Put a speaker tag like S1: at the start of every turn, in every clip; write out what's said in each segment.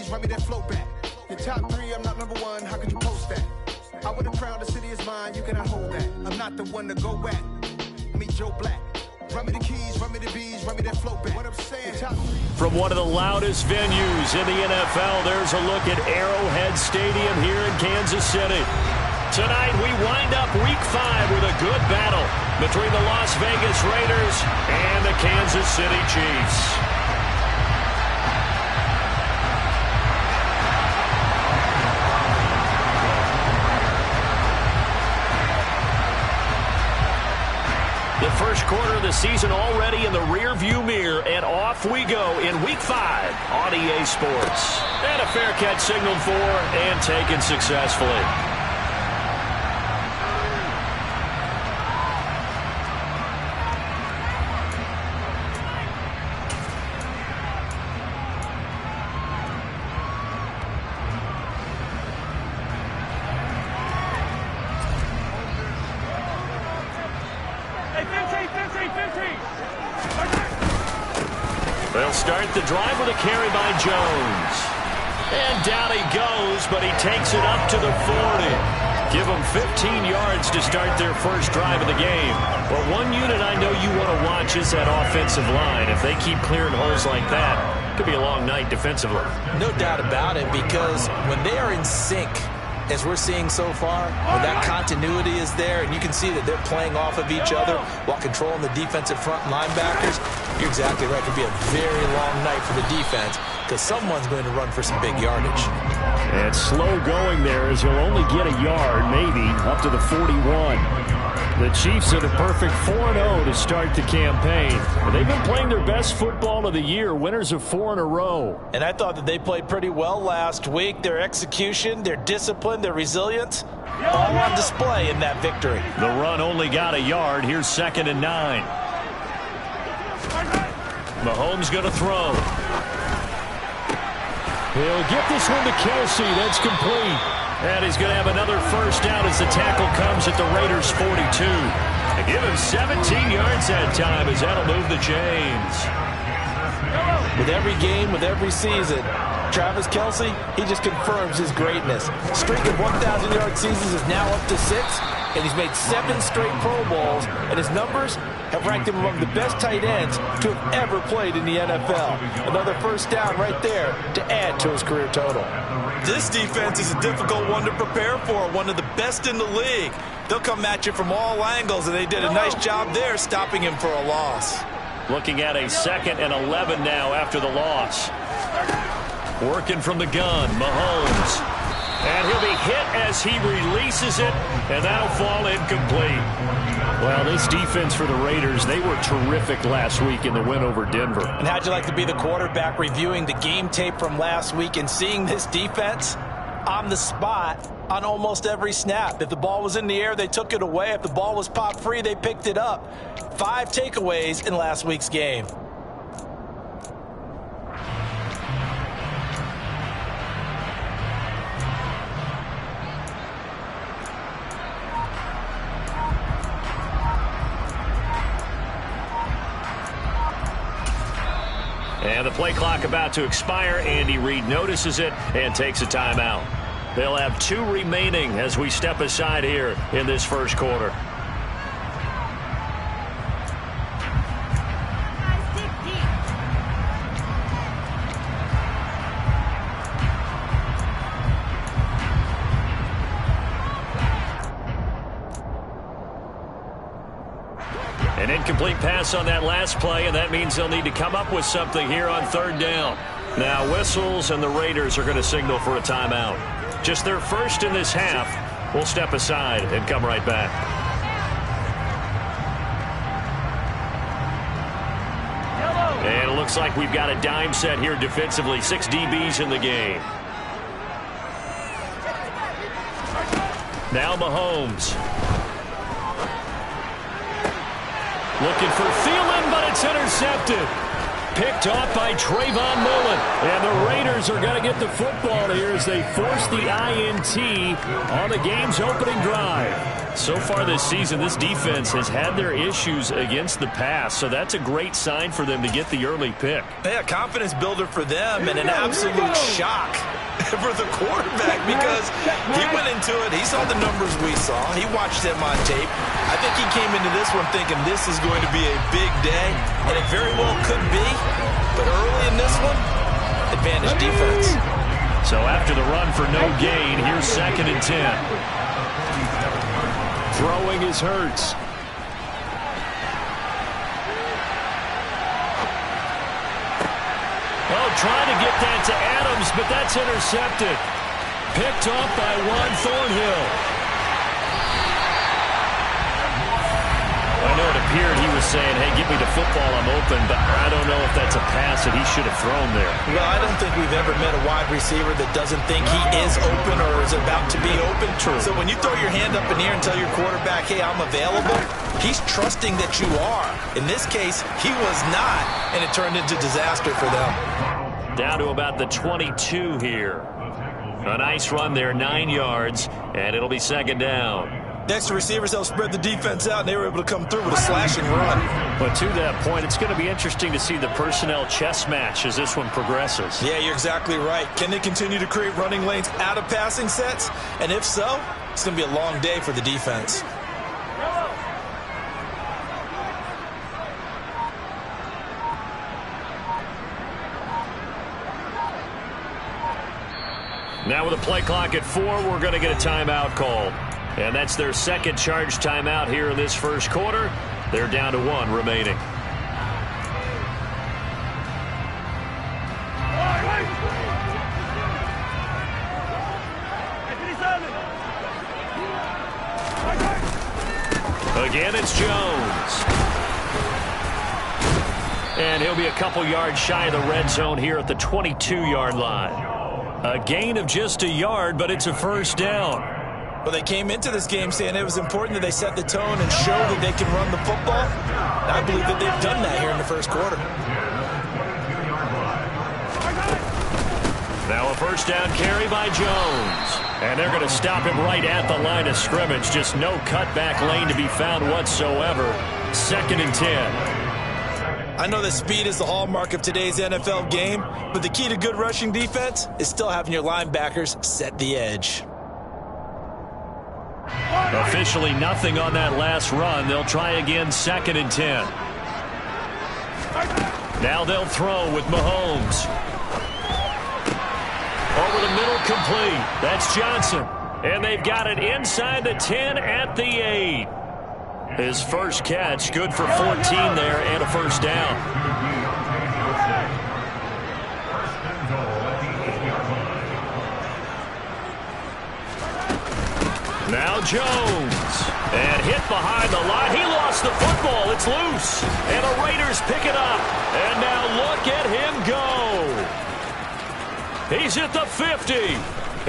S1: keys, run me that flow back. Your top three, I'm not number one, how could you post that? I would have crowned the city is mine, you cannot hold that. I'm not the one to go back. Meet Joe Black. Run me the keys, run me the bees, run me that flow back. What I'm saying,
S2: from one of the loudest venues in the NFL, there's a look at Arrowhead Stadium here in Kansas City. Tonight, we wind up Week 5 with a good battle between the Las Vegas Raiders and the Kansas City Chiefs. The first quarter of the season already in the rear-view mirror, and off we go in Week 5 on EA Sports. And a fair catch signaled for and taken successfully. They'll start the drive with a carry by Jones. And down he goes, but he takes it up to the 40. Give them 15 yards to start their first drive of the game. But one unit I know you want to watch is that offensive line. If they keep clearing holes like that, it could be a long night defensively.
S3: No doubt about it, because when they are in sync, as we're seeing so far, when that continuity is there and you can see that they're playing off of each other while controlling the defensive front linebackers, you're exactly right. It could be a very long night for the defense because someone's going to run for some big yardage.
S2: And slow going there as he'll only get a yard, maybe, up to the 41. The Chiefs are the perfect 4-0 to start the campaign. They've been playing their best football of the year, winners of 4 in a row.
S3: And I thought that they played pretty well last week. Their execution, their discipline, their resilience, all on display in that victory.
S2: The run only got a yard. Here's 2nd and 9. Mahomes going to throw. He'll get this one to Kelsey. That's complete. And he's going to have another first down as the tackle comes at the Raiders' 42. They give him 17 yards that time as that'll move the chains.
S3: With every game, with every season, Travis Kelce, he just confirms his greatness. Streak of 1,000-yard seasons is now up to 6, and he's made 7 straight Pro Bowls, and his numbers have ranked him among the best tight ends to have ever played in the NFL. Another first down right there to add to his career total.
S4: This defense is a difficult one to prepare for, one of the best in the league. They'll come at you from all angles, and they did a nice job there stopping him for a loss.
S2: Looking at a 2nd and 11 now after the loss. Working from the gun, Mahomes. And he'll be hit as he releases it, and that'll fall incomplete. Well, this defense for the Raiders, they were terrific last week in the win over Denver.
S3: And how'd you like to be the quarterback reviewing the game tape from last week and seeing this defense on the spot on almost every snap? If the ball was in the air, they took it away. If the ball was popped free, they picked it up. 5 takeaways in last week's game.
S2: And the play clock about to expire. Andy Reid notices it and takes a timeout. They'll have 2 remaining as we step aside here in this first quarter. An incomplete pass on that last play, and that means they'll need to come up with something here on 3rd down. Now whistles, and the Raiders are going to signal for a timeout. Just their first in this half. We'll step aside and come right back. And it looks like we've got a dime set here defensively. 6 DBs in the game. Now Mahomes. Looking for Thielen, but it's intercepted. Picked off by Trayvon Mullen. And the Raiders are going to get the football here as they force the INT on the game's opening drive. So far this season, this defense has had their issues against the pass, so that's a great sign for them to get the early pick.
S4: Yeah, confidence builder for them and an absolute shock for the quarterback because he went into it. He saw the numbers we saw. He watched them on tape. I think he came into this one thinking this is going to be a big day, and it very well could be. But early in this one, advantage defense.
S2: So after the run for no gain, here's 2nd and 10. Throwing is Hurts. Oh, trying to get that to Adams, but that's intercepted. Picked off by Juan Thornhill. I know it appeared he was saying, hey, give me the football, I'm open, but I don't know if that's a pass that he should have thrown there.
S4: Well, I don't think we've ever met a wide receiver that doesn't think he is open or is about to be open. True. So when you throw your hand up in the air and tell your quarterback, hey, I'm available, he's trusting that you are. In this case, he was not, and it turned into disaster for them.
S2: Down to about the 22 here. A nice run there, 9 yards, and it'll be 2nd down.
S4: Next, the receivers helped spread the defense out, and they were able to come through with a slashing run.
S2: But to that point, it's going to be interesting to see the personnel chess match as this one progresses.
S4: Yeah, you're exactly right. Can they continue to create running lanes out of passing sets? And if so, it's going to be a long day for the defense.
S2: Now with a play clock at 4, we're going to get a timeout called. And that's their 2nd charge timeout here in this first quarter. They're down to 1 remaining. Again, it's Jones. And he'll be a couple yards shy of the red zone here at the 22-yard line. A gain of just a yard, but it's a first down.
S4: Well, they came into this game saying it was important that they set the tone and show that they can run the football. And I believe that they've done that here in the first quarter.
S2: Now a first down carry by Jones. And they're going to stop him right at the line of scrimmage. Just no cutback lane to be found whatsoever. 2nd and 10.
S4: I know that speed is the hallmark of today's NFL game, but the key to good rushing defense is still having your linebackers set the edge.
S2: Officially nothing on that last run. They'll try again, 2nd and 10. Now they'll throw with Mahomes. Over the middle, complete. That's Johnson. And they've got it inside the 10 at the 8. His first catch, good for 14 there and a first down. Now Jones. And hit behind the line. He lost the football. It's loose. And the Raiders pick it up. And now look at him go. He's at the 50.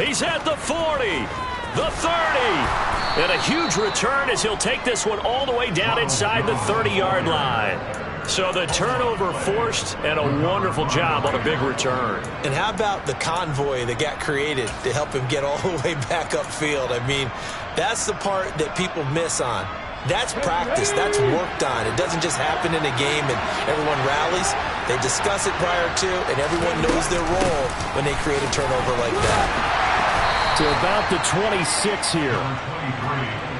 S2: He's at the 40. The 30. And a huge return as he'll take this one all the way down inside the 30-yard line. So the turnover forced and a wonderful job on a big return.
S4: And how about the convoy that got created to help him get all the way back upfield? I mean, that's the part that people miss on. That's practice. That's worked on. It doesn't just happen in a game and everyone rallies. They discuss it prior to, and everyone knows their role when they create a turnover like that.
S2: To about the 26 here.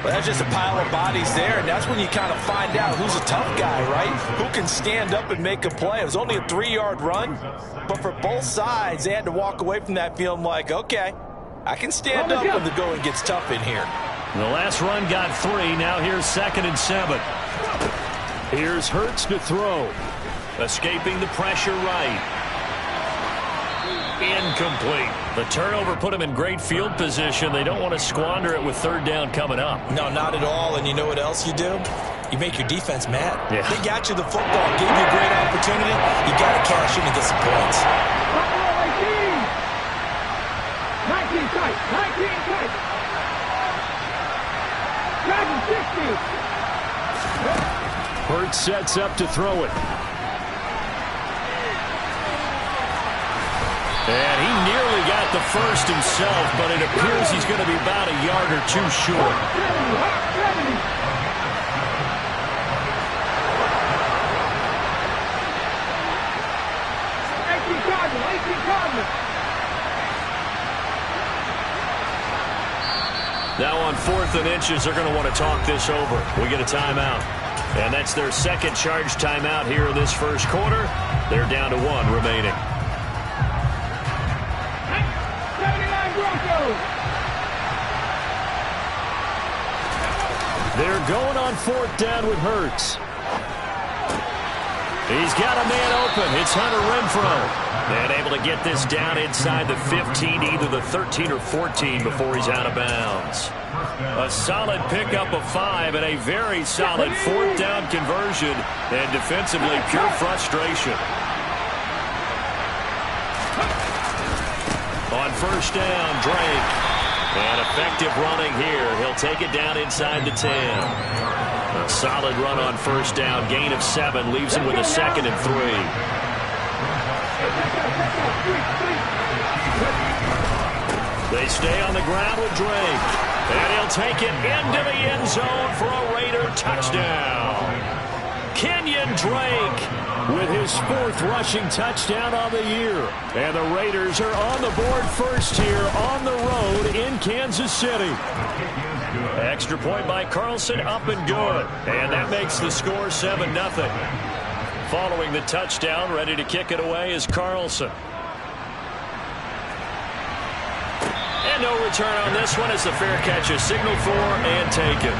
S4: Well, that's just a pile of bodies there, and that's when you kind of find out who's a tough guy, right? Who can stand up and make a play. It was only a 3-yard run, but for both sides, they had to walk away from that feeling like, okay, I can stand up when the going gets tough in here.
S2: The last run got 3. Now here's 2nd and 7. Here's Hurts to throw. Escaping the pressure right. Incomplete. The turnover put him in great field position. They don't want to squander it with 3rd down coming up.
S4: No, not at all. And you know what else you do? You make your defense mad.
S2: Yeah.
S4: They got you the football, gave you a great opportunity. You got to cash in and get some points.
S5: 19 tight. 19 tight. 60.
S2: Hurts sets up to throw it. And he nearly got the first himself, but it appears he's going to be about a yard or two short. Now on 4th and inches, they're going to want to talk this over. We get a timeout. And that's their second charge timeout here in this first quarter. They're down to 1 remaining.
S5: 79 Broncos.
S2: They're going on 4th down with Hurts. He's got a man open. It's Hunter Renfrow. And able to get this down inside the 15, either the 13 or 14 before he's out of bounds. A solid pickup of 5 and a very solid 4th down conversion. And defensively, pure frustration. On 1st down, Drake. And effective running here. He'll take it down inside the 10. A solid run on 1st down. Gain of 7. Leaves him with a 2nd and 3. They stay on the ground with Drake. And he'll take it into the end zone for a Raider touchdown. Kenyon Drake with his 4th rushing touchdown on the year. And the Raiders are on the board first here on the road in Kansas City. Extra point by Carlson, up and good. And that makes the score 7-0. Following the touchdown, ready to kick it away is Carlson. And no return on this one as the fair catch is signaled for and taken.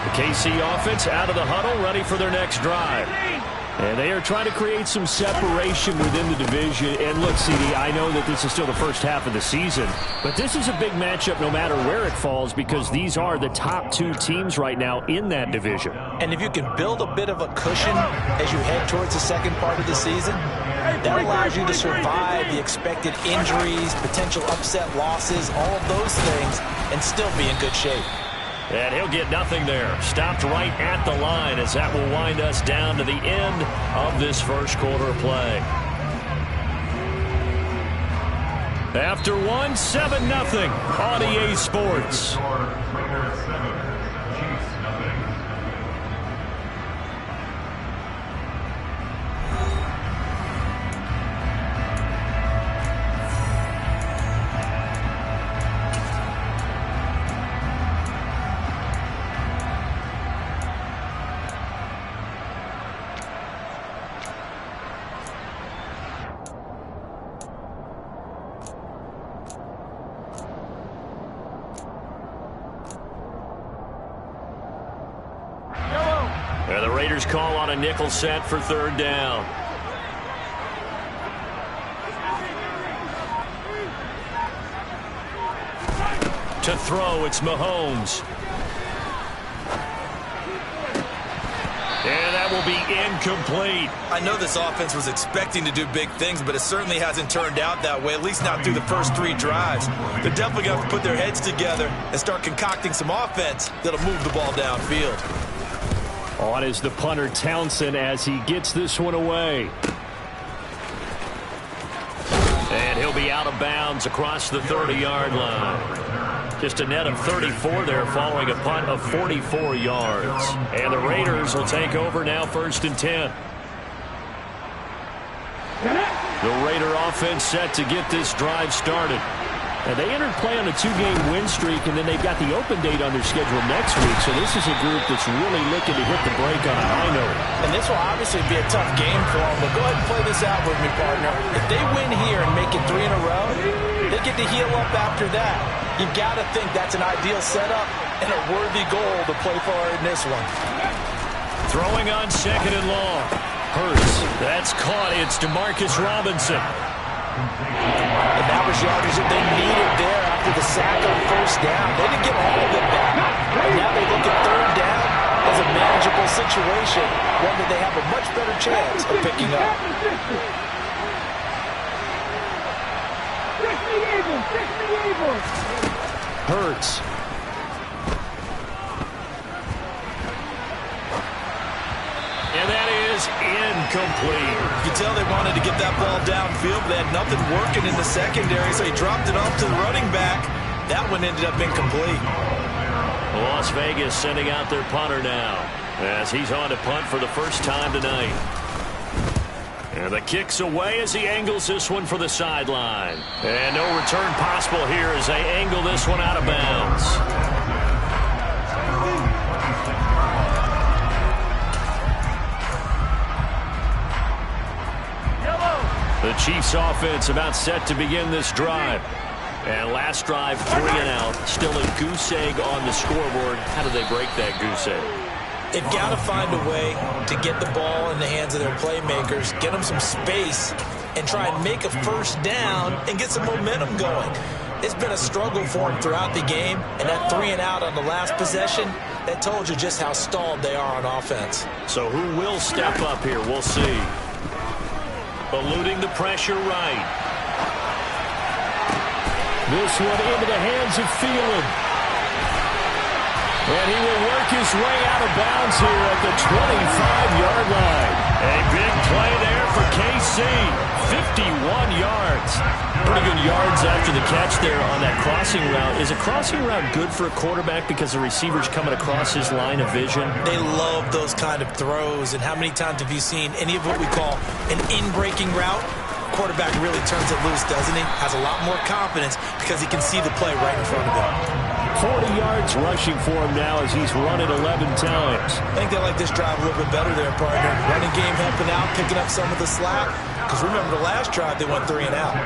S2: The KC offense out of the huddle, ready for their next drive. And they are trying to create some separation within the division. And look, CD, I know that this is still the first half of the season, but this is a big matchup no matter where it falls because these are the top 2 teams right now in that division.
S3: And if you can build a bit of a cushion as you head towards the second part of the season, that allows you to survive the expected injuries, potential upset losses, all of those things, and still be in good shape.
S2: And he'll get nothing there. Stopped right at the line as that will wind us down to the end of this first quarter play. After 1, 7-0 on EA Sports. And the Raiders call on a nickel set for 3rd down. To throw, it's Mahomes. And that will be incomplete.
S4: I know this offense was expecting to do big things, but it certainly hasn't turned out that way, at least not through the first 3 drives. They're definitely going to have to put their heads together and start concocting some offense that'll move the ball downfield.
S2: On is the punter Townsend as he gets this one away. And he'll be out of bounds across the 30-yard line. Just a net of 34 there following a punt of 44 yards. And the Raiders will take over now 1st and 10. The Raider offense set to get this drive started. And they entered play on a 2-game win streak, and then they've got the open date on their schedule next week. So this is a group that's really looking to hit the break on a high note.
S3: And this will obviously be a tough game for them, but go ahead and play this out with me, partner. If they win here and make it 3 in a row, they get to heal up after that. You've got to think that's an ideal setup and a worthy goal to play for in this one.
S2: Throwing on 2nd and long. Hurts. That's caught. It's Demarcus Robinson.
S3: And that was yardage that they needed there after the sack on 1st down. They didn't get all of it back. And now they look at 3rd down as a manageable situation, one that they have a much better chance of picking up.
S2: Hurts. And that is incomplete.
S4: You can tell they wanted to get that ball downfield, but they had nothing working in the secondary, so he dropped it off to the running back. That one ended up incomplete.
S2: Las Vegas sending out their punter now as he's on to punt for the first time tonight. And the kick's away as he angles this one for the sideline. And no return possible here as they angle this one out of bounds. The Chiefs offense about set to begin this drive. And last drive, 3 and out. Still a goose egg on the scoreboard. How do they break that goose egg?
S3: They've got to find a way to get the ball in the hands of their playmakers, get them some space, and try and make a first down and get some momentum going. It's been a struggle for them throughout the game, and that 3 and out on the last possession, that told you just how stalled they are on offense.
S2: So who will step up here? We'll see. Eluding the pressure right. This one into the hands of Thielen. And he will work his way out of bounds here at the 25-yard line. A big play there for KC. 51 yards. Pretty good yards after the catch there on that crossing route. Is a crossing route good for a quarterback because the receiver's coming across his line of vision?
S3: They love those kind of throws. And how many times have you seen any of what we call an in-breaking route? Quarterback really turns it loose, doesn't he? Has a lot more confidence because he can see the play right in front of him.
S2: 40 yards rushing for him now as he's run it 11 times.
S3: I think they like this drive a little bit better there, partner. Running game helping out, picking up some of the slack. Because remember the last drive, they went 3 and out.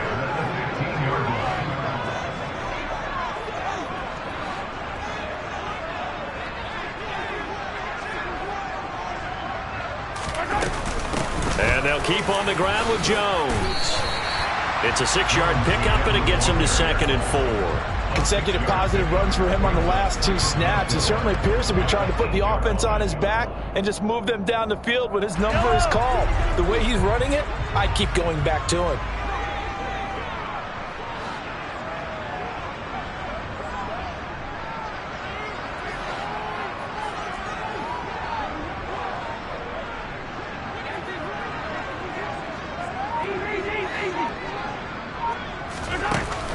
S2: And they'll keep on the ground with Jones. It's a 6-yard pickup, and it gets him to 2nd and 4.
S3: Consecutive positive runs for him on the last 2 snaps. He certainly appears to be trying to put the offense on his back and just move them down the field when his number is called. The way he's running it, I'd keep going back to him.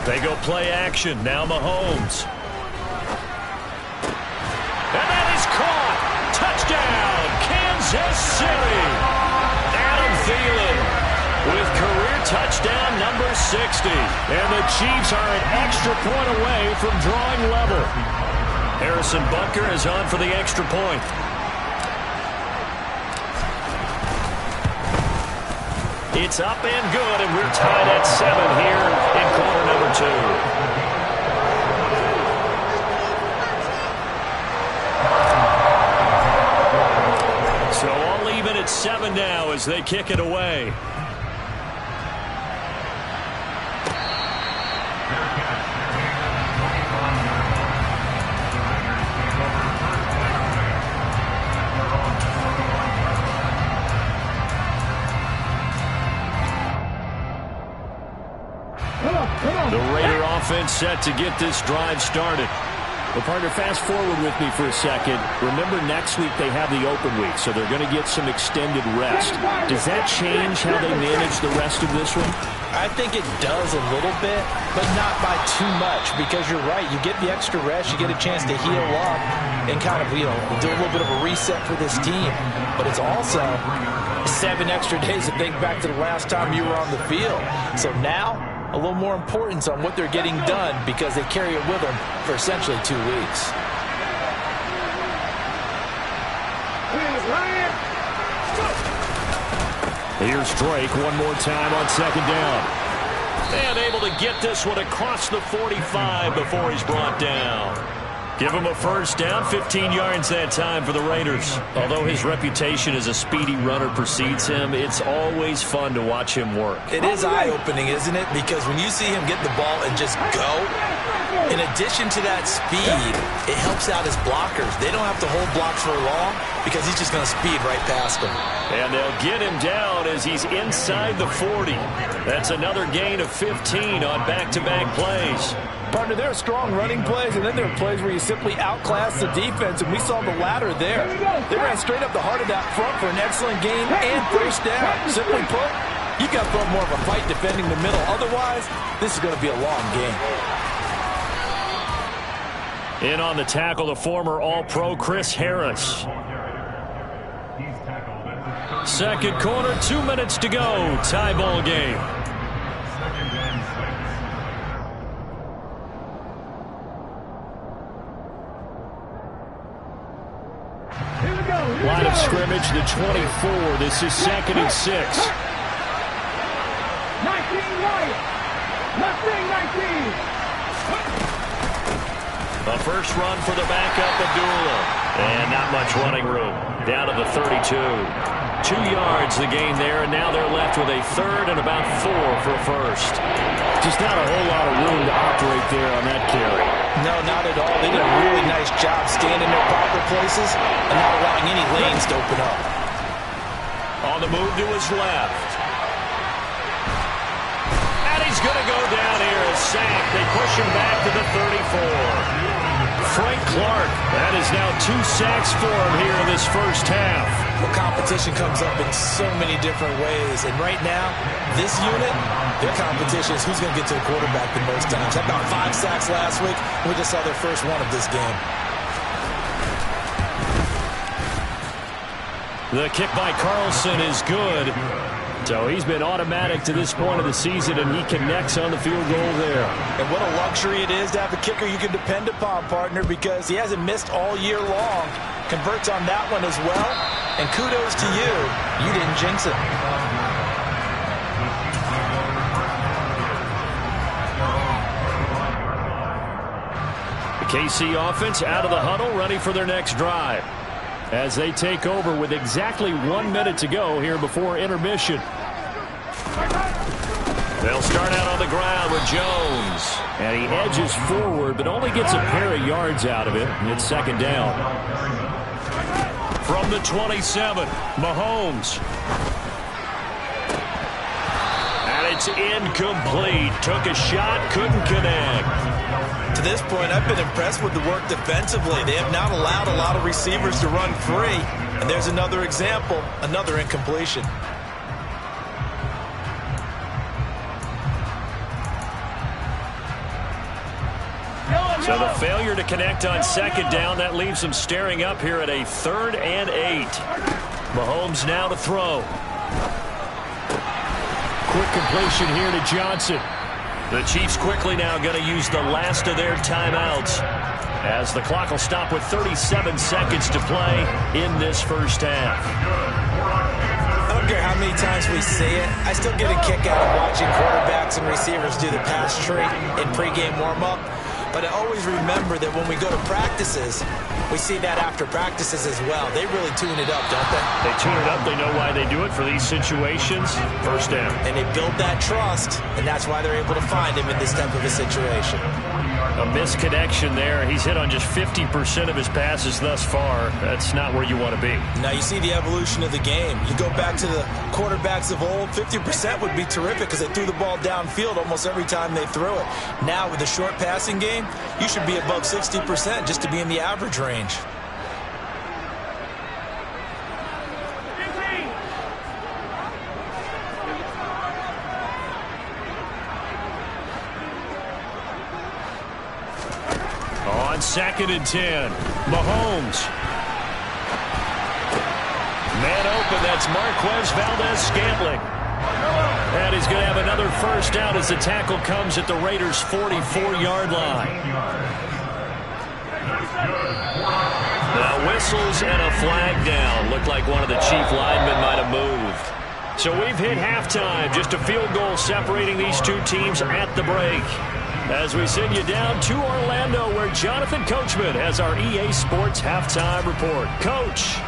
S2: They go play action. Now Mahomes. And that is caught. Touchdown, Kansas City. Adam Thielen with career touchdown number 60. And the Chiefs are an extra point away from drawing level. Harrison Butker is on for the extra point. It's up and good, and we're tied at 7 here in quarter number 2. So all even at 7 now as they kick it away. The Raider offense set to get this drive started. Well, partner, fast forward with me for a second. Remember, next week they have the open week, so they're going to get some extended rest. Does that change how they manage the rest of this one?
S3: I think it does a little bit, but not by too much, because you're right. You get the extra rest, you get a chance to heal up and kind of, do a little bit of a reset for this team. But it's also 7 extra days to think back to the last time you were on the field. So now, a little more importance on what they're getting done because they carry it with them for essentially 2 weeks.
S2: Here's Drake one more time on 2nd down. And able to get this one across the 45 before he's brought down. Give him a first down, 15 yards that time for the Raiders. Although his reputation as a speedy runner precedes him, it's always fun to watch him work.
S3: It is eye-opening, isn't it? Because when you see him get the ball and just go, in addition to that speed, it helps out his blockers. They don't have to hold blocks for long because he's just going to speed right past them.
S2: And they'll get him down as he's inside the 40. That's another gain of 15 on back-to-back plays.
S3: Partner, there are strong running plays, and then there are plays where you simply outclass the defense, and we saw the latter there. They ran straight up the heart of that front for an excellent gain and first down. Simply put, you've got to throw more of a fight defending the middle. Otherwise, this is going to be a long game.
S2: In on the tackle, the former All-Pro Chris Harris. Second quarter, 2 minutes to go. Tie ball game. Line of scrimmage, the 24. This is 2nd and 6.
S5: 19 right. Left wing 19.
S2: The first run for the backup, Abdullah. And not much running room. Down to the 32. 2 yards the gain there, and now they're left with a third and about 4 for a first.
S3: Just not a whole lot of room to operate there on that carry.
S4: No, not at all. They did a really nice job staying in their proper places and not allowing any lanes to open up.
S2: On the move to his left. And he's going to go down here. A sack. They push him back to the 34. Frank Clark, that is now 2 sacks for him here in this first half.
S4: Well, competition comes up in so many different ways. And right now, this unit, their competition is who's going to get to the quarterback the most times. Had about 5 sacks last week. We just saw their first one of this game.
S2: The kick by Carlson is good. So he's been automatic to this point of the season, and he connects on the field goal there.
S4: And what a luxury it is to have a kicker you can depend upon, partner, because he hasn't missed all year long. Converts on that one as well. And kudos to you. You didn't jinx it.
S2: The KC offense out of the huddle, ready for their next drive, as they take over with exactly 1 minute to go here before intermission. They'll start out on the ground with Jones. And he edges forward, but only gets a pair of yards out of it. And it's 2nd down. From the 27, Mahomes. And it's incomplete. Took a shot, couldn't connect.
S4: To this point, I've been impressed with the work defensively. They have not allowed a lot of receivers to run free. And there's another example, another incompletion.
S2: So the failure to connect on 2nd down, that leaves them staring up here at a 3rd and 8. Mahomes now to throw. Quick completion here to Johnson. The Chiefs quickly now going to use the last of their timeouts, as the clock will stop with 37 seconds to play in this first half.
S4: I don't care how many times we see it. I still get a kick out of watching quarterbacks and receivers do the pass tree in pregame warm-up. But I always remember that when we go to practices, we see that after practices as well. They really tune it up, don't they?
S2: They tune it up. They know why they do it for these situations. First down.
S4: And they build that trust, and that's why they're able to find him in this type of a situation.
S2: A misconnection there. He's hit on just 50% of his passes thus far. That's not where you want to be.
S4: Now you see the evolution of the game. You go back to the quarterbacks of old, 50% would be terrific because they threw the ball downfield almost every time they threw it. Now with the short passing game, you should be above 60% just to be in the average range.
S2: On 2nd and 10, Mahomes. Man open, that's Marquez Valdez-Scantling. And he's going to have another first down as the tackle comes at the Raiders' 44-yard line. Now whistles and a flag down. Looked like one of the chief linemen might have moved. So we've hit halftime. Just a field goal separating these two teams at the break. As we send you down to Orlando, where Jonathan Coachman has our EA Sports Halftime Report. Coach.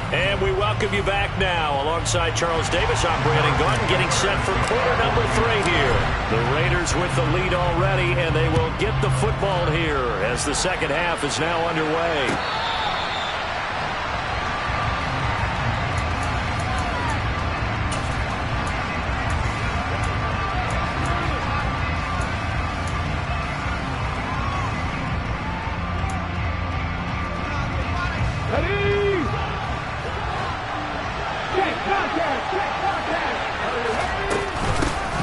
S2: And we welcome you back now. Alongside Charles Davis, I'm Brandon Gordon, getting set for quarter number 3 here. The Raiders with the lead already, and they will get the football here as the second half is now underway.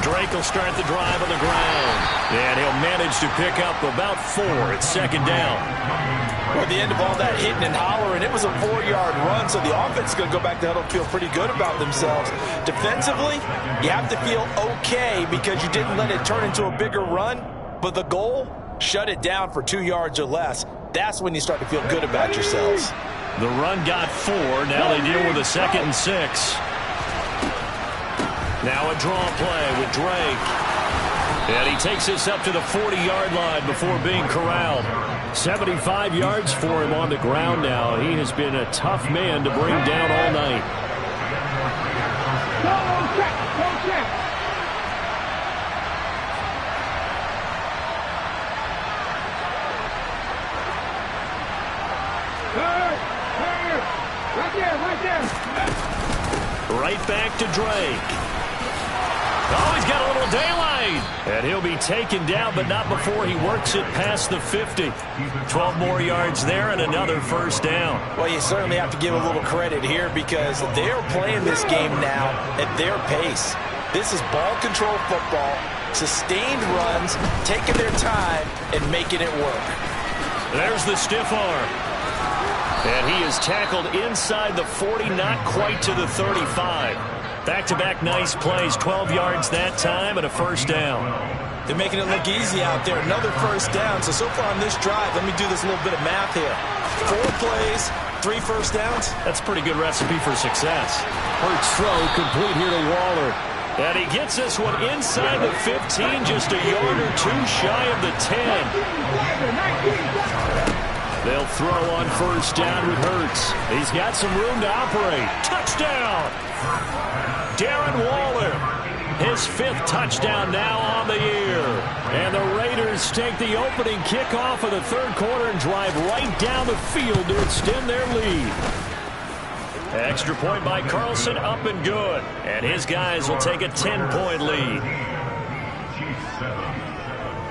S2: Drake will start the drive on the ground. And he'll manage to pick up about 4 at 2nd down.
S3: Well, at the end of all that hitting and hollering, it was a 4-yard run, so the offense is going to go back to huddle and feel pretty good about themselves. Defensively, you have to feel okay because you didn't let it turn into a bigger run, but the goal, shut it down for 2 yards or less. That's when you start to feel good about yourselves.
S2: The run got 4. Now they deal with a 2nd and 6. Now a draw play with Drake. And he takes this up to the 40-yard line before being corralled. 75 yards for him on the ground now. He has been a tough man to bring down all night.
S5: Go check. Right there.
S2: Right back to Drake. Oh, he's got a little daylight. And he'll be taken down, but not before he works it past the 50. 12 more yards there and another first down.
S3: Well, you certainly have to give a little credit here because they're playing this game now at their pace. This is ball control football, sustained runs, taking their time and making it work.
S2: There's the stiff arm. And he is tackled inside the 40, not quite to the 35. Back-to-back nice plays, 12 yards that time and a first down.
S3: They're making it look easy out there. Another first down. So far on this drive, let me do this little bit of math here. 4 plays, 3 first downs.
S2: That's a pretty good recipe for success. Hurts throw complete here to Waller. And he gets this one inside the 15, just a yard or 2 shy of the 10. They'll throw on first down with Hurts. He's got some room to operate. Touchdown! Darren Waller, his 5th touchdown now on the year. And the Raiders take the opening kickoff of the 3rd quarter and drive right down the field to extend their lead. Extra point by Carlson, up and good. And his guys will take a 10-point lead.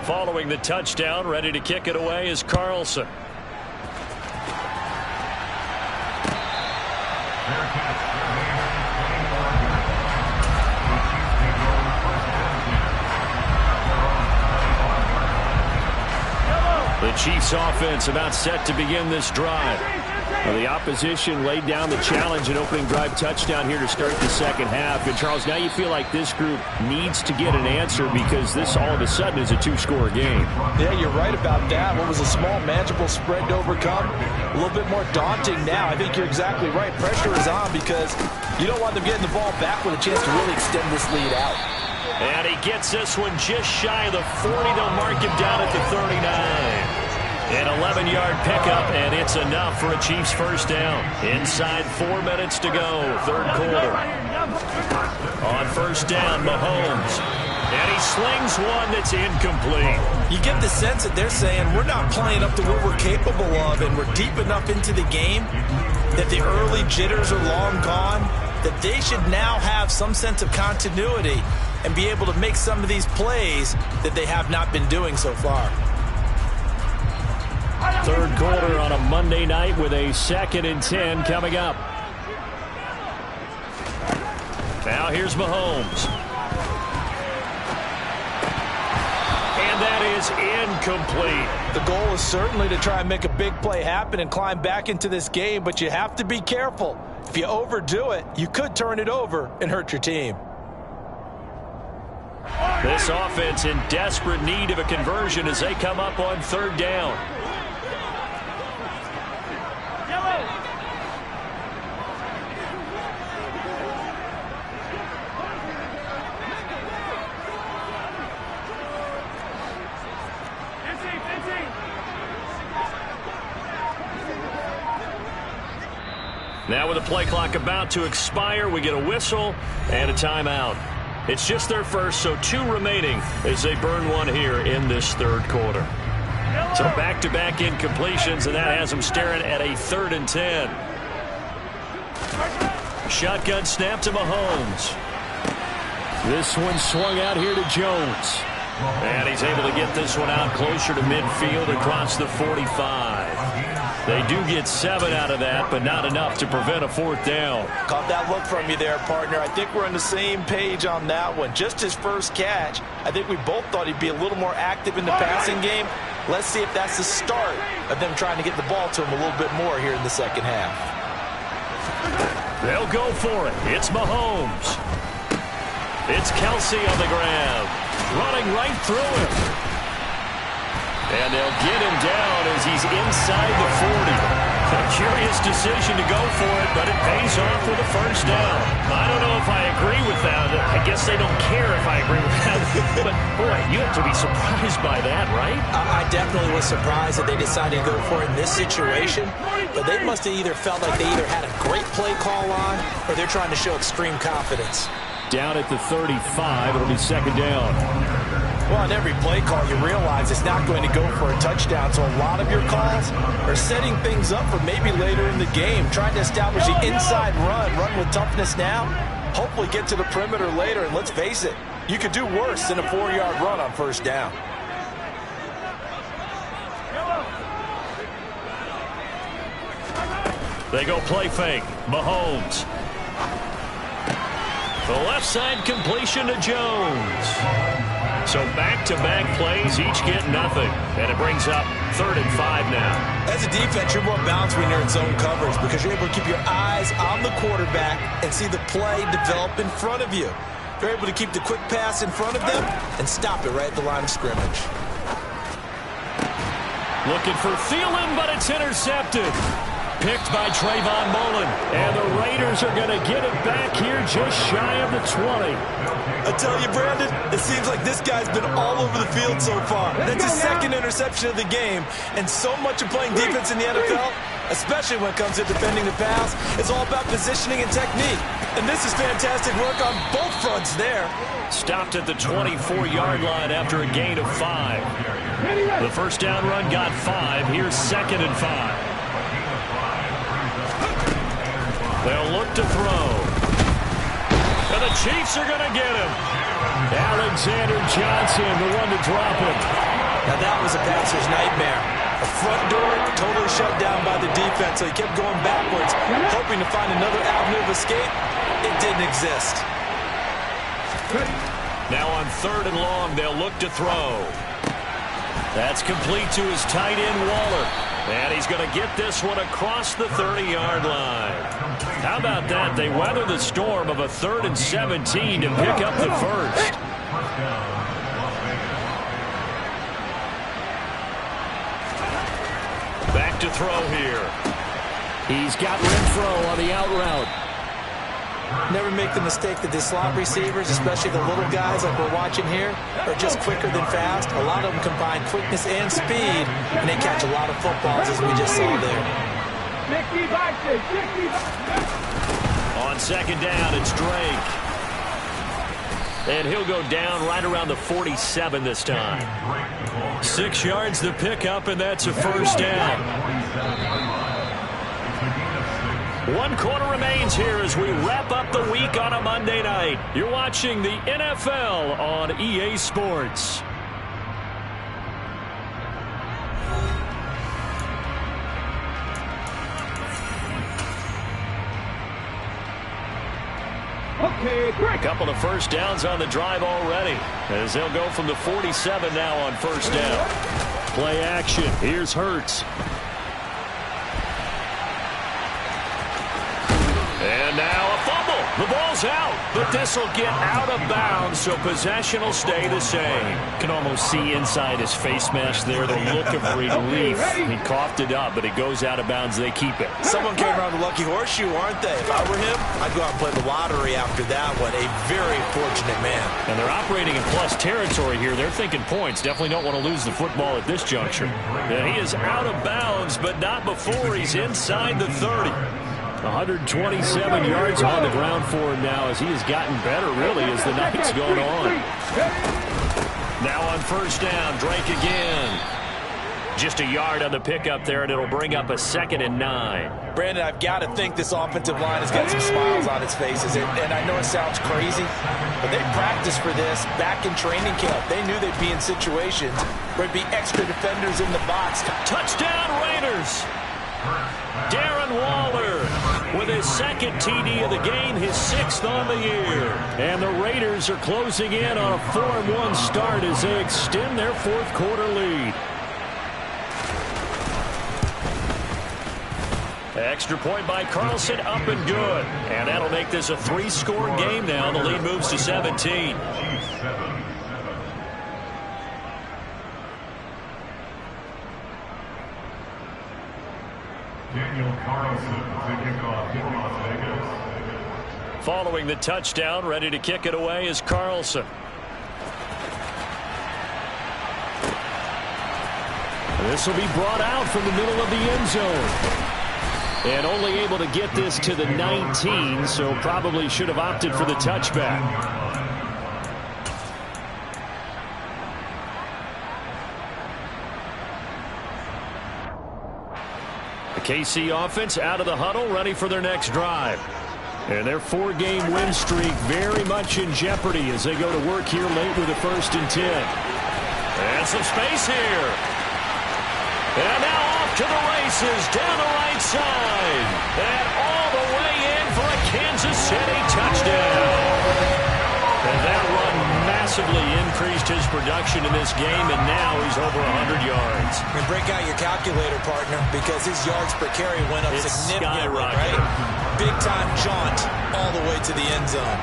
S2: Following the touchdown, ready to kick it away is Carlson. The Chiefs offense about set to begin this drive. Well, the opposition laid down the challenge and opening drive touchdown here to start the second half. And Charles, now you feel like this group needs to get an answer because this all of a sudden is a 2-score game.
S3: Yeah, you're right about that. What was a small, manageable spread to overcome, a little bit more daunting now. I think you're exactly right. Pressure is on because you don't want them getting the ball back with a chance to really extend this lead out.
S2: And he gets this one just shy of the 40. They'll mark him down at the 39. An 11-yard pickup, and it's enough for a Chiefs first down. Inside 4 minutes to go, 3rd quarter. On first down, Mahomes. And he slings one that's incomplete.
S3: You get the sense that they're saying we're not playing up to what we're capable of, and we're deep enough into the game that the early jitters are long gone, that they should now have some sense of continuity and be able to make some of these plays that they have not been doing so far.
S2: 3rd quarter on a Monday night with a 2nd and 10 coming up. Now here's Mahomes. And that is incomplete.
S3: The goal is certainly to try and make a big play happen and climb back into this game, but you have to be careful. If you overdo it, you could turn it over and hurt your team.
S2: This offense in desperate need of a conversion as they come up on 3rd down. Now with the play clock about to expire, we get a whistle and a timeout. It's just their first, so 2 remaining as they burn one here in this 3rd quarter. So back-to-back incompletions, and that has them staring at a 3rd and 10. Shotgun snap to Mahomes. This one swung out here to Jones. And he's able to get this one out closer to midfield across the 45. They do get 7 out of that, but not enough to prevent a 4th down.
S3: Caught that look from you there, partner. I think we're on the same page on that one. Just his first catch. I think we both thought he'd be a little more active in the passing game. Let's see if that's the start of them trying to get the ball to him a little bit more here in the second half.
S2: They'll go for it. It's Mahomes. It's Kelce on the grab. Running right through him. And they'll get him down as he's inside the 40. A curious decision to go for it, but it pays off with a first down. I don't know if I agree with that. I guess they don't care if I agree with that. But, boy, you have to be surprised by that, right?
S3: I definitely was surprised that they decided to go for it in this situation. But they must have either felt like they either had a great play call on or they're trying to show extreme confidence.
S2: Down at the 35, it'll be second down.
S3: Well, on every play call, you realize it's not going to go for a touchdown. So a lot of your calls are setting things up for maybe later in the game, trying to establish the inside run with toughness now, hopefully get to the perimeter later. And let's face it, you could do worse than a 4-yard run on first down.
S2: They go play fake. Mahomes. The left side completion to Jones. So back-to-back plays, each get nothing. And it brings up 3rd and 5 now.
S3: As a defense, you're more balanced when you're in zone coverage because you're able to keep your eyes on the quarterback and see the play develop in front of you. You're able to keep the quick pass in front of them and stop it right at the line of scrimmage.
S2: Looking for Thielen, but it's intercepted. Picked by Trayvon Mullen. And the Raiders are going to get it back here just shy of the 20.
S3: I tell you, Brandon, it seems like this guy's been all over the field so far. That's his second interception of the game. And so much of playing defense in the NFL, especially when it comes to defending the pass, is all about positioning and technique. And this is fantastic work on both fronts there.
S2: Stopped at the 24-yard line after a gain of 5. The first down run got 5. Here's 2nd and 5. They'll look to throw. And the Chiefs are going to get him. Alexander Johnson, the one to drop him.
S3: Now that was a passer's nightmare. The front door totally shut down by the defense, so he kept going backwards, hoping to find another avenue of escape. It didn't exist.
S2: Now on 3rd and long, they'll look to throw. That's complete to his tight end, Waller. And he's going to get this one across the 30-yard line. How about that? They weather the storm of a 3rd and 17 to pick up the first. Back to throw here. He's got Renfro on the out route.
S3: Never make the mistake that the slot receivers, especially the little guys like we're watching here, are just quicker than fast. A lot of them combine quickness and speed, and they catch a lot of footballs, as we just saw there.
S2: On 2nd down, it's Drake. And he'll go down right around the 47 this time. 6 yards the pickup, and that's a first down. 1 quarter remains here as we wrap up the week on a Monday night. You're watching the NFL on EA Sports. A couple of first downs on the drive already, as they'll go from the 47 now on first down. Play action. Here's Hurts. And now a fumble. The ball's out, but this will get out of bounds, so possession will stay the same. Can almost see inside his face mask there the look of relief. He coughed it up, but it goes out of bounds. They keep it.
S3: Someone came around the lucky horseshoe, aren't they? If I were him, I'd go out and play the lottery after that one. A very fortunate man.
S2: And they're operating in plus territory here. They're thinking points. Definitely don't want to lose the football at this juncture. Yeah, he is out of bounds, but not before he's inside the 30. 127 yards on the ground for him now as he has gotten better, really, as the night's gone on. Now on first down, Drake again. Just a yard on the pickup there, and it'll bring up a 2nd and 9.
S3: Brandon, I've got to think this offensive line has got some smiles on its faces. And I know it sounds crazy, but they practiced for this back in training camp. They knew they'd be in situations where there'd be extra defenders in the box.
S2: Touchdown, Raiders! Darren Waller with his 2nd TD of the game, his 6th on the year. And the Raiders are closing in on a 4-1 start as they extend their 4th quarter lead. Extra point by Carlson, up and good. And that'll make this a 3-score game now. The lead moves to 17.
S6: Daniel Carlson to kick off in Las Vegas.
S2: Following the touchdown, ready to kick it away is Carlson. This will be brought out from the middle of the end zone. And only able to get this to the 19, so probably should have opted for the touchback. The KC offense out of the huddle, ready for their next drive. And their 4-game win streak very much in jeopardy as they go to work here late with a 1st and 10. And some space here. And now off to the races down the right side. And all the way in for a Kansas City touchdown. And that run massively increased his production in this game, and now he's over 100 yards.
S3: And break out your calculator, partner, because his yards per carry went up significantly, right? Big-time jaunt all the way to the end zone.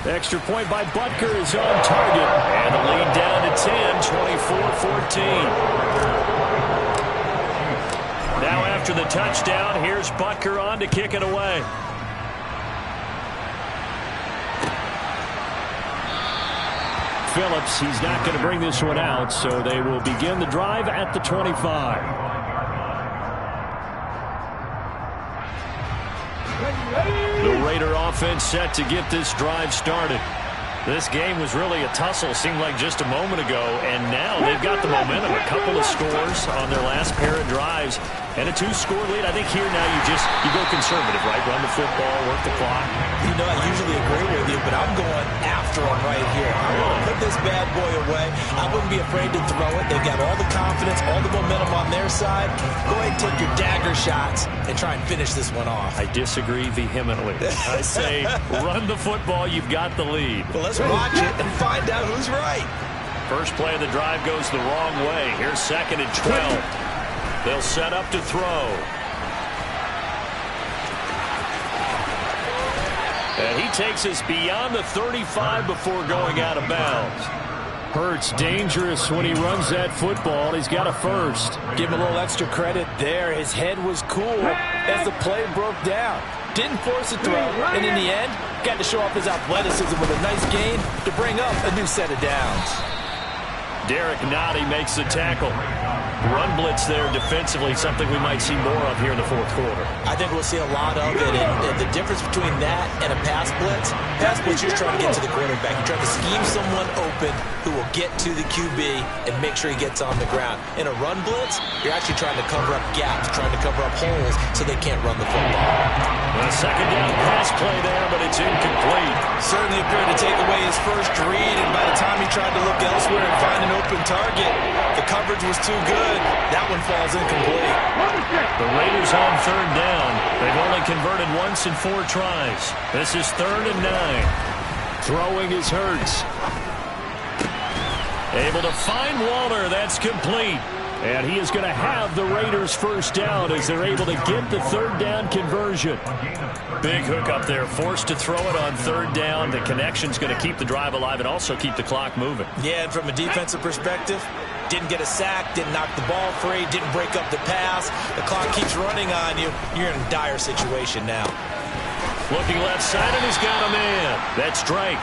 S2: Extra point by Butker is on target. And the lead down to 10, 24-14. Now after the touchdown, here's Butker on to kick it away. Phillips, he's not going to bring this one out, so they will begin the drive at the 25. The Raider offense set to get this drive started. This game was really a tussle, seemed like just a moment ago, and now they've got the momentum. A couple of scores on their last pair of drives, and a 2-score lead. I think here now you go conservative, right? Run the football, work the clock.
S3: You know, I usually agree with you, but I'm going after him right here. I want to put this bad boy away. I wouldn't be afraid to throw it. They've got all the confidence, all the momentum on their side. Go ahead and take your dagger shots and try and finish this one off.
S2: I disagree vehemently. I say run the football. You've got the lead.
S3: Well, let's watch it and find out who's right.
S2: First play of the drive goes the wrong way. Here's 2nd and 12. They'll set up to throw. And he takes us beyond the 35 before going out of bounds. Hurts dangerous when he runs that football. He's got a first.
S3: Give him a little extra credit there. His head was cool as the play broke down. Didn't force a throw, and in the end, got to show off his athleticism with a nice gain to bring up a new set of downs.
S2: Derek Nottie makes the tackle. Run blitz there defensively, something we might see more of here in the 4th quarter.
S3: I think we'll see a lot of it, and the difference between that and a pass blitz, you're trying to get to the quarterback. You're trying to scheme someone open who will get to the QB and make sure he gets on the ground. In a run blitz, you're actually trying to cover up gaps, trying to cover up holes so they can't run the football.
S2: A 2nd down pass play there, but it's incomplete.
S3: Certainly appeared to take away his first read, and by the time he tried to look elsewhere and find an open target, the coverage was too good. That one falls incomplete.
S2: The Raiders on 3rd down. They've only converted once in 4 tries. This is 3rd and 9. Throwing is Hurts. Able to find Waller. That's complete. And he is going to have the Raiders first down as they're able to get the 3rd down conversion. Big hook up there. Forced to throw it on 3rd down. The connection's going to keep the drive alive and also keep the clock moving.
S3: Yeah, and from a defensive perspective, didn't get a sack, didn't knock the ball free, didn't break up the pass. The clock keeps running on you. You're in a dire situation now.
S2: Looking left side, and he's got a man. That's Drake.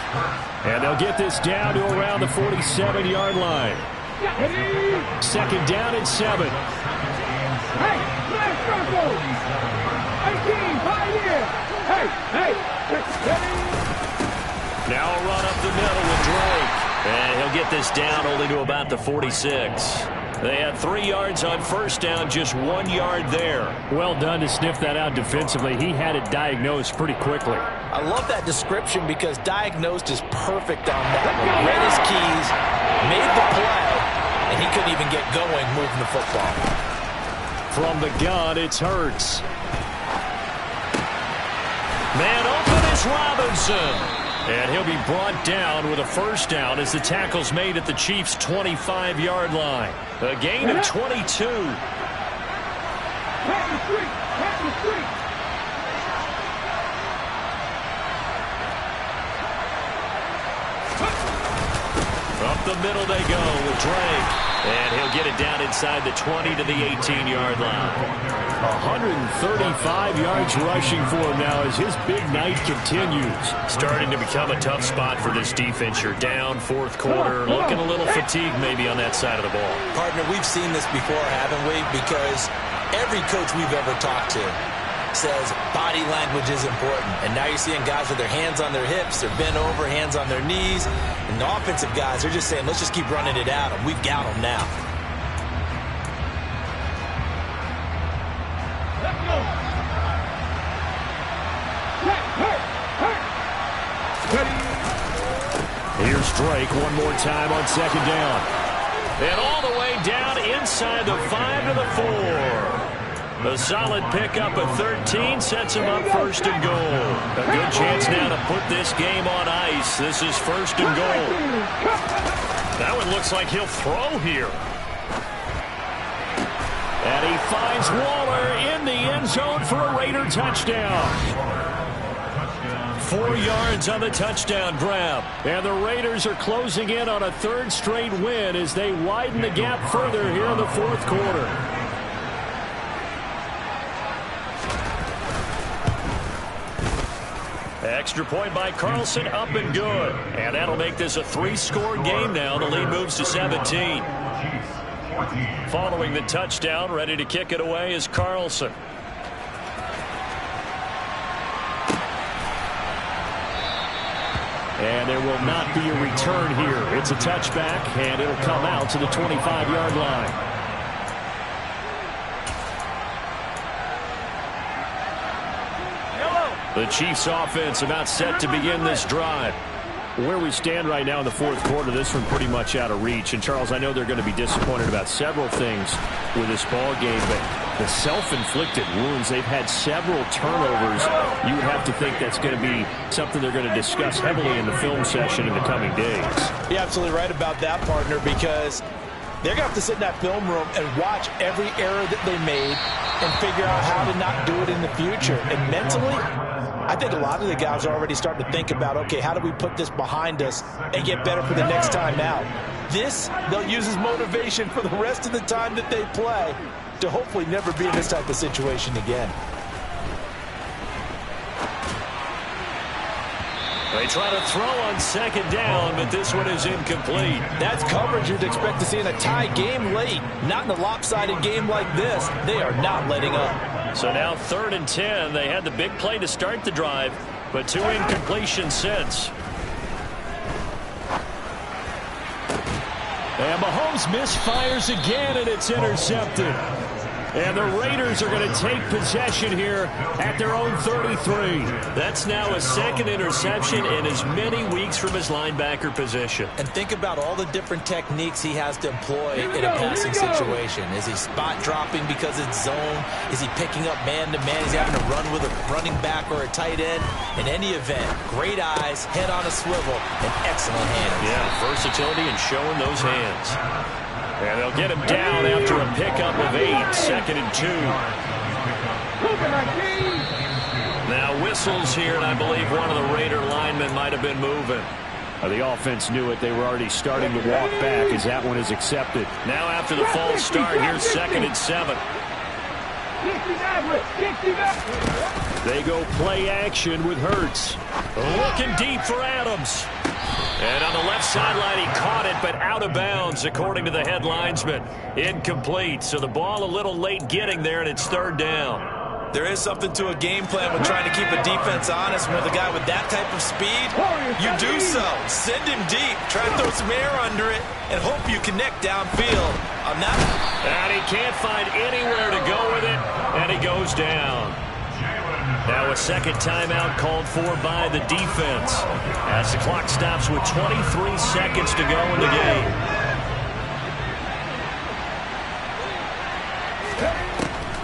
S2: And they'll get this down to around the 47-yard line. 2nd down and 7.
S5: Hey, last circle. 18, 5 years. Hey.
S2: Now a run up the middle with Drake. And he'll get this down only to about the 46. They had 3 yards on 1st down, just 1 yard there. Well done to sniff that out defensively. He had it diagnosed pretty quickly.
S3: I love that description because diagnosed is perfect on that one. Read his keys, made the play, and he couldn't even get going moving the football.
S2: From the gun, it's Hurts. Man open is Robinson. And he'll be brought down with a first down as the tackle's made at the Chiefs' 25-yard line. A gain of 22. Up the middle they go with Drake. And he'll get it down inside the 20 to the 18-yard line.
S7: 135 yards rushing for him now as his big night continues.
S2: Starting to become a tough spot for this defense. You're down fourth quarter, looking a little fatigued maybe on that side of the ball.
S3: Partner, we've seen this before, haven't we? Because every coach we've ever talked to says body language is important. And now you're seeing guys with their hands on their hips, they're bent over, hands on their knees. And the offensive guys, they're just saying, let's just keep running it out, and we've got them now.
S7: Here's Drake one more time on second down.
S2: And all the way down inside the 5 to the 4. A solid pickup of 13 sets him up first and goal. A good chance now to put this game on ice. This is first and goal. That one looks like he'll throw here.
S7: And he finds Waller in the end zone for a Raider touchdown.
S2: 4 yards on the touchdown grab.
S7: And the Raiders are closing in on a third straight win as they widen the gap further here in the fourth quarter.
S2: Extra point by Carlson, up and good. And that'll make this a 3-score game now. The lead moves to 17. Following the touchdown, ready to kick it away is Carlson.
S7: And there will not be a return here. It's a touchback, and it'll come out to the 25-yard line.
S2: The Chiefs offense about set to begin this drive.
S7: Where we stand right now in the fourth quarter, this one pretty much out of reach. And, Charles, I know they're going to be disappointed about several things with this ball game, but the self-inflicted wounds, they've had several turnovers. You would have to think that's going to be something they're going to discuss heavily in the film session in the coming days.
S3: You're absolutely right about that, partner, because they're going to have to sit in that film room and watch every error that they made and figure out how to not do it in the future. And mentally, I think a lot of the guys are already starting to think about, okay, how do we put this behind us and get better for the next time out? This, they'll use as motivation for the rest of the time that they play to hopefully never be in this type of situation again.
S2: They try to throw on second down, but this one is incomplete.
S3: That's coverage you'd expect to see in a tie game late. Not in a lopsided game like this. They are not letting up.
S2: So now 3rd and 10. They had the big play to start the drive, but 2 incompletions since.
S7: And Mahomes misfires again, and it's intercepted. And the Raiders are going to take possession here at their own 33.
S2: That's now a second interception in as many weeks from his linebacker position.
S3: And think about all the different techniques he has to employ in a passing situation. Is he spot dropping because it's zone? Is he picking up man-to-man? Is he having to run with a running back or a tight end? In any event, great eyes, head on a swivel, and excellent hands.
S2: Yeah, versatility and showing those hands. And they'll get him down after a pickup of 8, 2nd and 2. Now whistles here, and I believe one of the Raider linemen might have been moving.
S7: The offense knew it. They were already starting to walk back as that one is accepted.
S2: Now after the false start, here's 2nd and 7.
S7: They go play action with Hurts.
S2: Looking deep for Adams. And on the left sideline, he caught it, but out of bounds, according to the head linesman. Incomplete, so the ball a little late getting there, and it's 3rd down.
S3: There is something to a game plan with trying to keep a defense honest. With a guy with that type of speed, you do so. Send him deep, try to throw some air under it, and hope you connect downfield on that.
S2: And he can't find anywhere to go with it, and he goes down. Now a second timeout called for by the defense as the clock stops with 23 seconds to go in the game.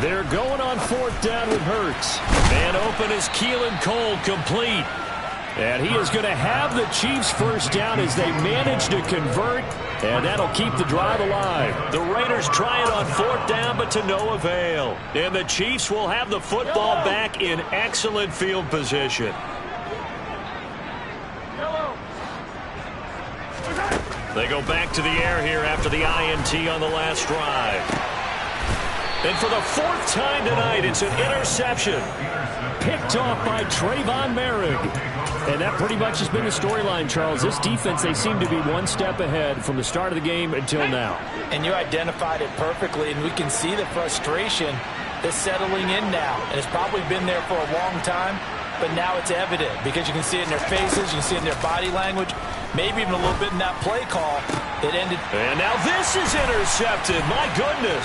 S7: They're going on 4th down with Hurts.
S2: Man open is Keelan Cole, complete.
S7: And he is going to have the Chiefs first down as they manage to convert, and that'll keep the drive alive.
S2: The Raiders try it on 4th down, but to no avail. And the Chiefs will have the football back in excellent field position. They go back to the air here after the INT on the last drive. And for the 4th time tonight, it's an interception.
S7: Picked off by Trayvon Merrick. And that pretty much has been the storyline, Charles. This defense, they seem to be one step ahead from the start of the game until now.
S3: And you identified it perfectly, and we can see the frustration that's settling in now. And it's probably been there for a long time, but now it's evident because you can see it in their faces, you can see it in their body language, maybe even a little bit in that play call that ended.
S2: And now this is intercepted. My goodness.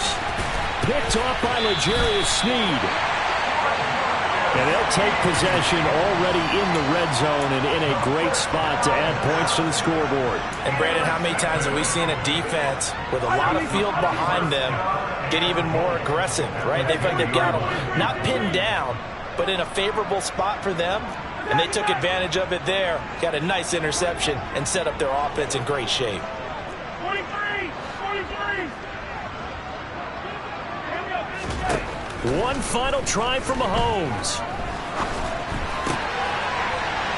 S7: Picked off by L'Jarius Sneed. And they'll take possession already in the red zone and in a great spot to add points to the scoreboard.
S3: And, Brandon, how many times have we seen a defense with a lot of field behind them get even more aggressive, right? They feel like they've got them not pinned down, but in a favorable spot for them, and they took advantage of it there, got a nice interception, and set up their offense in great shape.
S5: 43!
S2: One final try for Mahomes.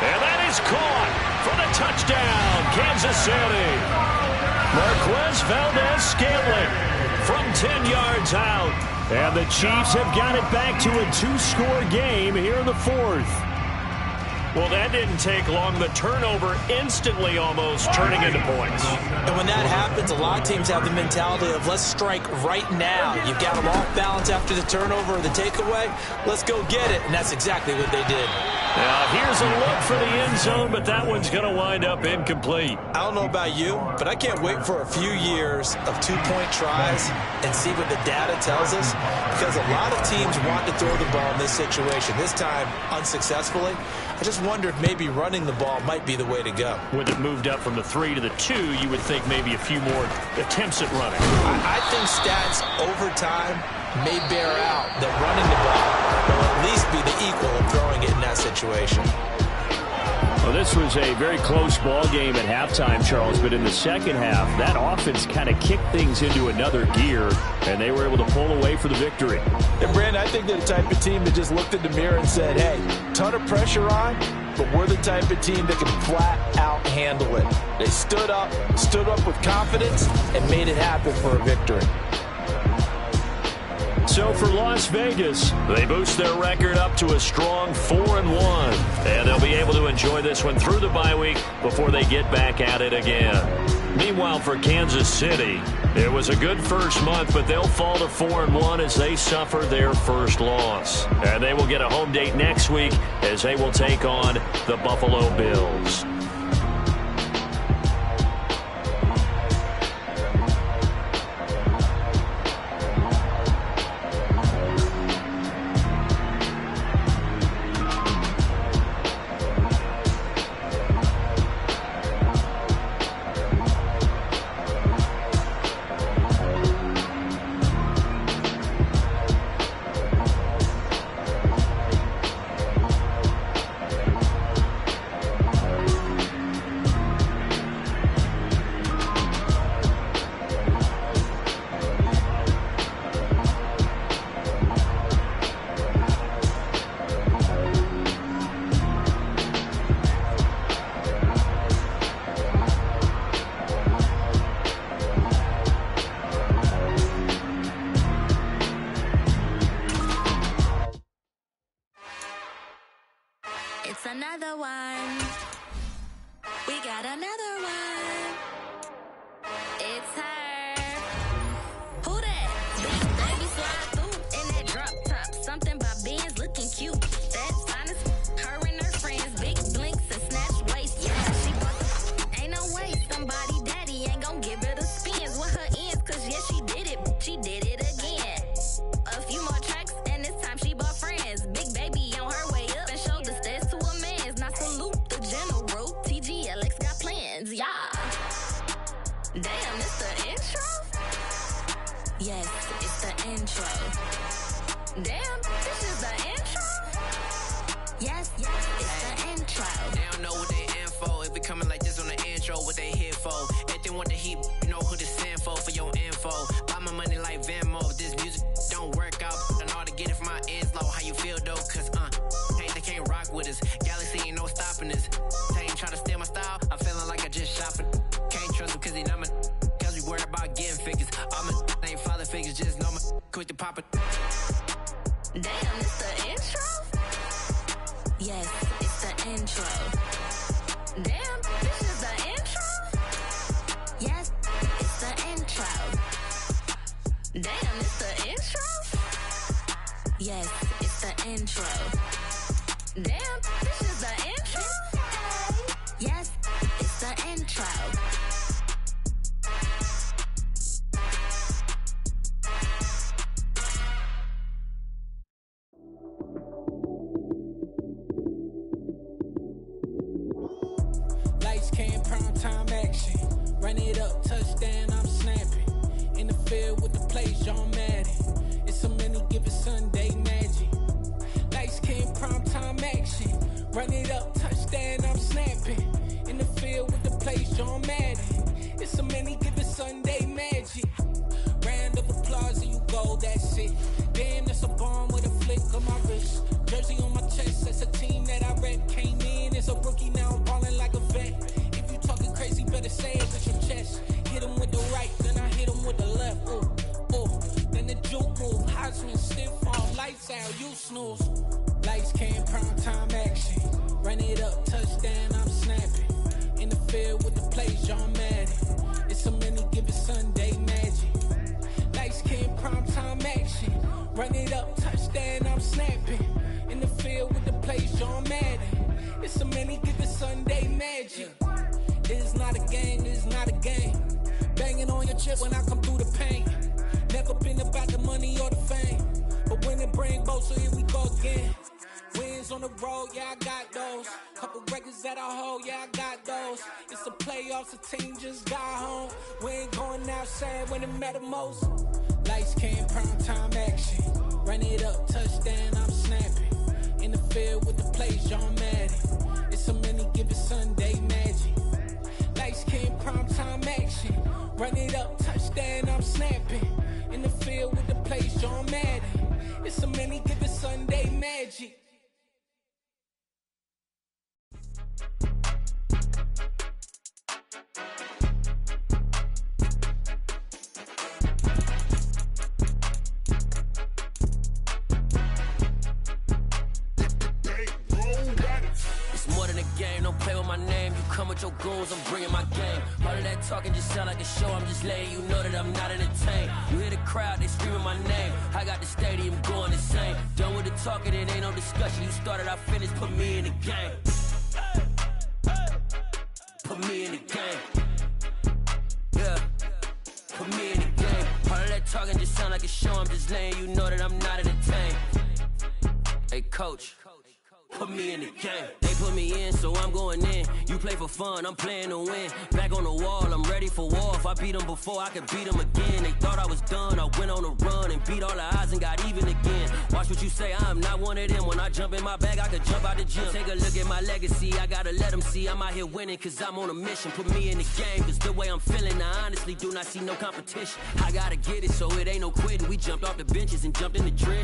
S2: And that is caught for the touchdown, Kansas City. Marquez Valdez-Scantling from 10 yards out. And the Chiefs have got it back to a 2-score game here in the 4th. Well, that didn't take long. The turnover instantly almost turning into points.
S3: And when that happens, a lot of teams have the mentality of let's strike right now. You've got them off balance after the turnover or the takeaway. Let's go get it. And that's exactly what they did.
S2: Now, here's a look for the end zone, but that one's going to wind up incomplete.
S3: I don't know about you, but I can't wait for a few years of 2-point tries and see what the data tells us, because a lot of teams want to throw the ball in this situation. This time, unsuccessfully. I just wonder if maybe running the ball might be the way to go.
S2: With it moved up from the 3 to the 2, you would think maybe a few more attempts at running.
S3: I think stats over time may bear out that running the ball will at least be the equal of throwing it in that situation.
S7: Well, this was a very close ball game at halftime, Charles, but in the second half, that offense kind of kicked things into another gear, and they were able to pull away for the victory.
S3: And, Brandon, I think they're the type of team that just looked in the mirror and said, hey, ton of pressure on, but we're the type of team that can flat out handle it. They stood up with confidence, and made it happen for a victory.
S7: So for Las Vegas,
S2: they boost their record up to a strong 4-1. And they'll be able to enjoy this one through the bye week before they get back at it again. Meanwhile, for Kansas City, it was a good first month, but they'll fall to 4-1 as they suffer their first loss. And they will get a home date next week as they will take on the Buffalo Bills.
S8: It's another one. We got another one. It's her. Who that? Big baby slide through in that drop top. Something by Benz looking cute. That's honest. Her and her friends. Big blinks and snatch waist. Yeah, she bought the. Ain't no way somebody daddy ain't gon' give her the spins with her ends. Cause yeah, she did it. She did it again. A few more tracks and this time she bought friends. Big baby on her way up and showed the stairs to a man's. Now salute the general. TGLX got plans, yeah. Damn, it's the intro? Yes, it's the intro. Damn, this is the intro? Yes, it's the intro.
S9: don't know what they in for. If it coming like this on the intro, what they here for? If they want the heat, you know who to send for your info. Buy my money like Venmo. If this music don't work out, and all to get it from my ends low. How you feel though? Cause they can't rock with us. Galaxy ain't no stopping us. They ain't try to steal my style. I'm feeling like I just shopping. Can't trust them cause they not my. Cause we worried about getting figures. All my ain't father figures, just know my quick to pop it.
S8: Damn, it's the intro? Yes, it's the intro. Damn, this is the intro? Yes, it's the intro. Damn, it's the intro? Yes, it's the intro. Damn, this is the intro? Yes, it's the intro.
S10: Lights, cam, prime time action. Run it up, touchdown, I'm snapping. In the field with the plays, John Madden. It's a many given Sunday magic. Lights, cam, prime time action. Run it up, touchdown, I'm snapping. In the field with the plays, John Madden. It's a many given Sunday magic. Round of applause and you go, that's it. Damn, that's a bomb with a flick of my wrist. Jersey on my chest, that's a team that I rep. Came in as a rookie, now I'm ballin' like a vet. If you talking crazy, better say it with your chest. Hit him with the right, then I hit him with the left. Ooh, ooh, then the juke move. Heisman, stiff arm, lights out, you snooze. Lights, cam, prime time action. Run it up, touchdown, I'm snapping. In the field with the plays, John Madden. It's a many given Sunday magic. Lights, cam, prime time action. Run it up, touchdown, I'm snapping. In the field with the plays, John Madden. It's a many given Sunday magic. This is not a game, this is not a game. Banging on your chip when I come through the paint. Never been about the money or the fame. But when it bring both, so here we go again. Wins on the road, yeah, I got those. Couple records that I hold, yeah, I got those. It's the playoffs, the team just got home. We ain't going outside when it matter most. Lights, cam, prime time action. Run it up, touchdown, I'm snapping. In the field with the plays, John Madden. It's a many given Sunday magic. Lights, cam, prime time action. Run it up, touchdown, I'm snapping. In the field with the plays, John Madden. It's a many given Sunday magic.
S11: Don't play with my name, you come with your goons, I'm bringing my game. All of that talking just sound like a show, I'm just letting you know that I'm not entertained. You hear the crowd, they screaming my name, I got the stadium going insane. Done with the talking, it ain't no discussion, you started, I finished, put me in the game. Put me in the game. Yeah, put me in the game. All of that talking just sound like a show, I'm just letting you know that I'm not entertained. Hey coach, put me in the game. They put me in, so I'm going in. You play for fun, I'm playing to win. Back on the wall, I'm ready for war. If I beat them before, I could beat them again. They thought I was done, I went on a run and beat all the odds and got even again. Watch what you say, I'm not one of them. When I jump in my bag, I could jump out the gym. Take a look at my legacy, I gotta let them see I'm out here winning, cause I'm on a mission. Put me in the game, cause the way I'm feeling, I honestly do not see no competition. I gotta get it, so it ain't no quitting. We jumped off the benches and jumped in the trench.